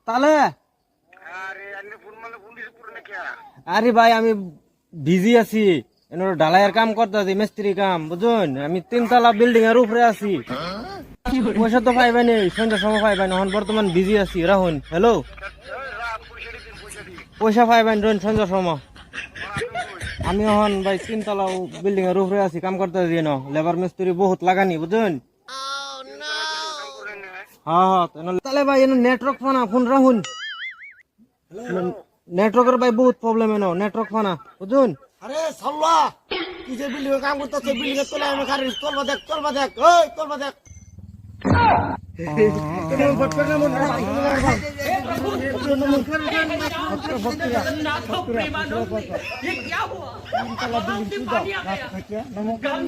তাহলে আরে ভাই আমি বিজি আছি ঢালাইয়ের কাম করতেছি মিস্ত্রি কাম বুঝুন আমি 3 তলা বিল্ডিং এর উপরে আছি পয়সা তো পাইবানি সন্ধ্যার সময় পাইবানি এখন বর্তমান বিজি আছি রাহুন হ্যালো পয়সা পাইবানি রোন সন্ধ্যার সময় আমি এখন ভাই 3 তলা বিল্ডিং এর উপরে আছি কাম করতেছি লেবার মিস্ত্রি বহুত লাগানি বুঝুন হ্যাঁ তাহলে ভাই নেটওয়ার্ক ফানা ফোন রাহুন নেটওয়ার্কের ভাই বহুত প্রবলেম নেটওয়ার্ক ফানা বুঝুন আরে সাল্লা তুই যে বিল্ডিং এ কাম করতেছ বিল্ডিং এর তলায় আমি খারি চলবা দেখ ওই চলবা দেখ